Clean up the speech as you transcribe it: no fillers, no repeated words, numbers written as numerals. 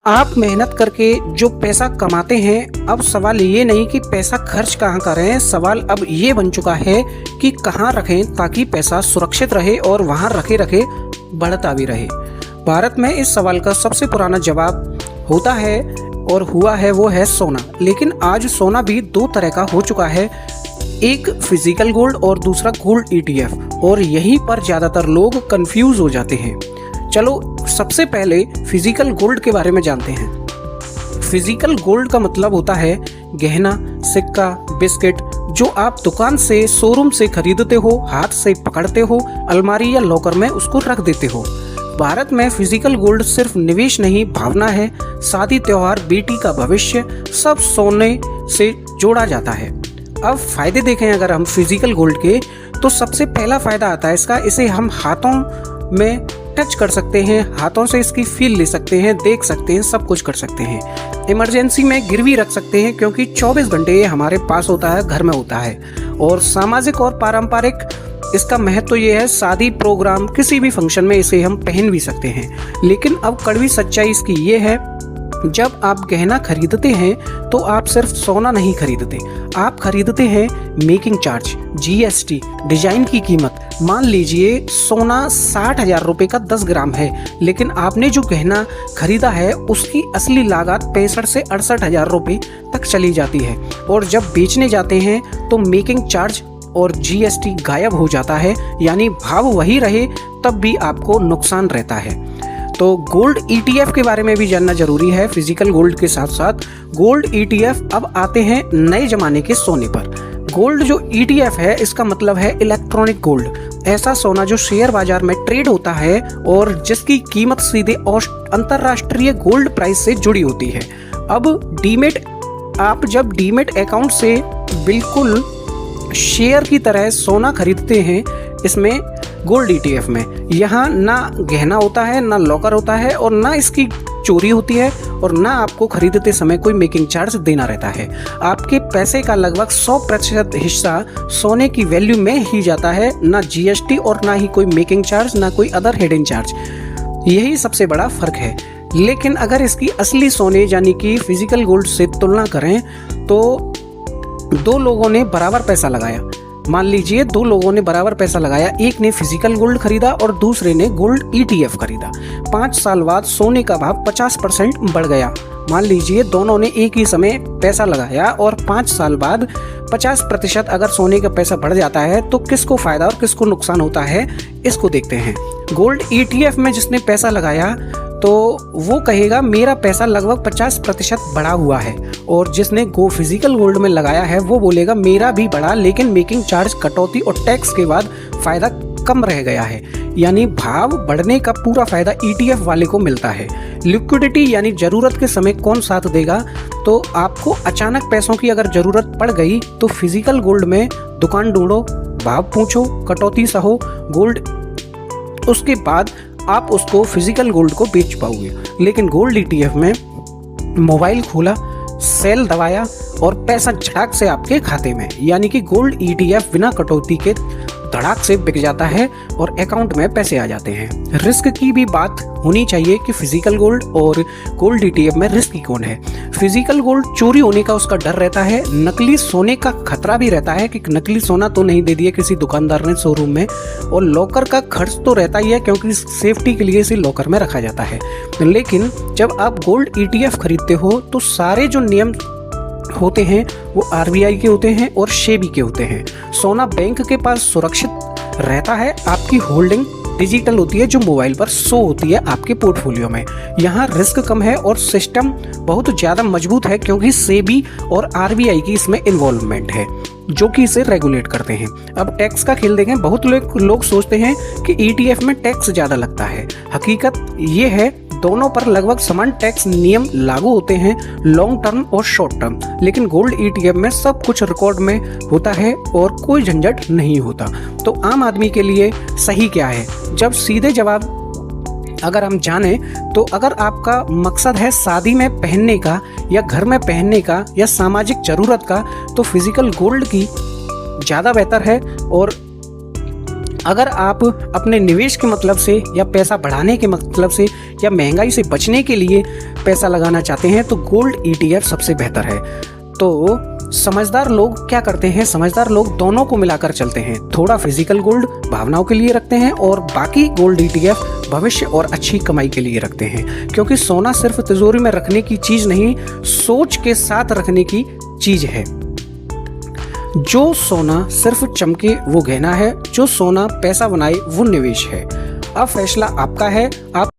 आप मेहनत करके जो पैसा कमाते हैं, अब सवाल ये नहीं कि पैसा खर्च कहाँ करें, सवाल अब ये बन चुका है कि कहाँ रखें ताकि पैसा सुरक्षित रहे और वहाँ रखे रखे बढ़ता भी रहे। भारत में इस सवाल का सबसे पुराना जवाब होता है और हुआ है वो है सोना। लेकिन आज सोना भी दो तरह का हो चुका है, एक फिजिकल गोल्ड और दूसरा गोल्ड ETF, और यहीं पर ज़्यादातर लोग कंफ्यूज हो जाते हैं। चलो सबसे पहले फिजिकल गोल्ड के बारे में जानते हैं। फिजिकल गोल्ड का मतलब होता है गहना, सिक्का, बिस्किट जो आप दुकान से, शोरूम से खरीदते हो, हाथ से पकड़ते हो, अलमारी या लॉकर में उसको रख देते हो। भारत में फिजिकल गोल्ड सिर्फ निवेश नहीं, भावना है। शादी, त्योहार, बेटी का भविष्य सब सोने से जोड़ा जाता है। अब फायदे देखें अगर हम फिजिकल गोल्ड के, तो सबसे पहला फायदा आता है इसका, इसे हम हाथों में टच कर सकते हैं, हाथों से इसकी फील ले सकते हैं, देख सकते हैं, सब कुछ कर सकते हैं। इमरजेंसी में गिरवी रख सकते हैं क्योंकि 24 घंटे ये हमारे पास होता है, घर में होता है। और सामाजिक और पारंपरिक इसका महत्व तो ये है, शादी, प्रोग्राम, किसी भी फंक्शन में इसे हम पहन भी सकते हैं। लेकिन अब कड़वी सच्चाई इसकी ये है, जब आप गहना खरीदते हैं तो आप सिर्फ सोना नहीं खरीदते, आप खरीदते हैं मेकिंग चार्ज, GST, डिजाइन की कीमत। मान लीजिए सोना 60,000 रुपये का 10 ग्राम है, लेकिन आपने जो गहना खरीदा है उसकी असली लागत 65 से 68,000 रुपये तक चली जाती है। और जब बेचने जाते हैं तो मेकिंग चार्ज और GST गायब हो जाता है, यानी भाव वही रहे तब भी आपको नुकसान रहता है। तो गोल्ड ETF के बारे में भी जानना जरूरी है। फिजिकल गोल्ड के साथ साथ गोल्ड ETF अब आते हैं नए जमाने के सोने पर। गोल्ड जो ETF है इसका मतलब है इलेक्ट्रॉनिक गोल्ड, ऐसा सोना जो शेयर बाजार में ट्रेड होता है और जिसकी कीमत सीधे अंतरराष्ट्रीय गोल्ड प्राइस से जुड़ी होती है। अब आप जब डीमेट अकाउंट से बिल्कुल शेयर की तरह सोना खरीदते हैं, इसमें गोल्ड ETF में, यहाँ ना गहना होता है, ना लॉकर होता है, और ना इसकी चोरी होती है, और ना आपको खरीदते समय कोई मेकिंग चार्ज देना रहता है। आपके पैसे का लगभग 100% हिस्सा सोने की वैल्यू में ही जाता है, ना GST और ना ही कोई मेकिंग चार्ज, ना कोई अदर हिडन चार्ज। यही सबसे बड़ा फर्क है। लेकिन अगर इसकी असली सोने यानी कि फिजिकल गोल्ड से तुलना करें तो दो लोगों ने बराबर पैसा लगाया। मान लीजिए दो लोगों ने बराबर पैसा लगाया, एक ने फिजिकल गोल्ड खरीदा और दूसरे ने गोल्ड ETF खरीदा। 5 साल बाद सोने का भाव 50% बढ़ गया। मान लीजिए दोनों ने एक ही समय पैसा लगाया और 5 साल बाद 50% अगर सोने का पैसा बढ़ जाता है तो किसको फायदा और किसको नुकसान होता है, इसको देखते हैं। गोल्ड ETF में जिसने पैसा लगाया तो वो कहेगा मेरा पैसा लगभग 50% बढ़ा हुआ है, और जिसने फिजिकल गोल्ड में लगाया है वो बोलेगा मेरा भी बढ़ा, लेकिन मेकिंग चार्ज, कटौती और टैक्स के बाद फायदा कम रह गया है। यानी भाव बढ़ने का पूरा फायदा ETF वाले को मिलता है। लिक्विडिटी यानी जरूरत के समय कौन साथ देगा, तो आपको अचानक पैसों की अगर जरूरत पड़ गई तो फिजिकल गोल्ड में दुकान ढूंढो, भाव पूछो, कटौती सहो गोल्ड, उसके बाद आप उसको फिजिकल गोल्ड को बेच पाओगे। लेकिन गोल्ड ETF में मोबाइल खोला, सेल दबाया और पैसा झटाक से आपके खाते में, यानी कि गोल्ड ETF बिना कटौती के धड़ाक से बिक जाता है और अकाउंट में पैसे आ जाते हैं। रिस्क की भी बात होनी चाहिए कि फिजिकल गोल्ड और गोल्ड ETF में रिस्क कौन है। फिजिकल गोल्ड चोरी होने का उसका डर रहता है, नकली सोने का खतरा भी रहता है कि नकली सोना तो नहीं दे दिया किसी दुकानदार ने शोरूम में, और लॉकर का खर्च तो रहता ही है क्योंकि सेफ्टी के लिए इसे लॉकर में रखा जाता है। लेकिन जब आप गोल्ड ETF खरीदते हो तो सारे जो नियम होते हैं वो RBI के होते हैं और SEBI के होते हैं। सोना बैंक के पास सुरक्षित रहता है, आपकी होल्डिंग डिजिटल होती है जो मोबाइल पर शो होती है आपके पोर्टफोलियो में। यहाँ रिस्क कम है और सिस्टम बहुत ज़्यादा मजबूत है क्योंकि SEBI और RBI की इसमें इन्वॉल्वमेंट है जो कि इसे रेगुलेट करते हैं। अब टैक्स का खेल देखें, बहुत लोग सोचते हैं कि ETF में टैक्स ज़्यादा लगता है। हकीकत ये है दोनों पर लगभग समान टैक्स नियम लागू होते हैं, लॉन्ग टर्म और शॉर्ट टर्म। लेकिन गोल्ड ETF में सब कुछ रिकॉर्ड में होता है और कोई झंझट नहीं होता। तो आम आदमी के लिए सही क्या है, जब सीधे जवाब अगर हम जाने तो अगर आपका मकसद है शादी में पहनने का या घर में पहनने का या सामाजिक जरूरत का, तो फिजिकल गोल्ड की ज़्यादा बेहतर है। और अगर आप अपने निवेश के मतलब से या पैसा बढ़ाने के मतलब से या महंगाई से बचने के लिए पैसा लगाना चाहते हैं तो गोल्ड ETF सबसे बेहतर है। तो समझदार लोग क्या करते हैं, समझदार लोग दोनों को मिलाकर चलते हैं। थोड़ा फिजिकल गोल्ड भावनाओं के लिए रखते हैं और बाकी गोल्ड ETF भविष्य और अच्छी कमाई के लिए रखते हैं। क्योंकि सोना सिर्फ तिजोरी में रखने की चीज नहीं, सोच के साथ रखने की चीज है। जो सोना सिर्फ चमके वो गहना है, जो सोना पैसा बनाए वो निवेश है। अब फैसला आपका है। आप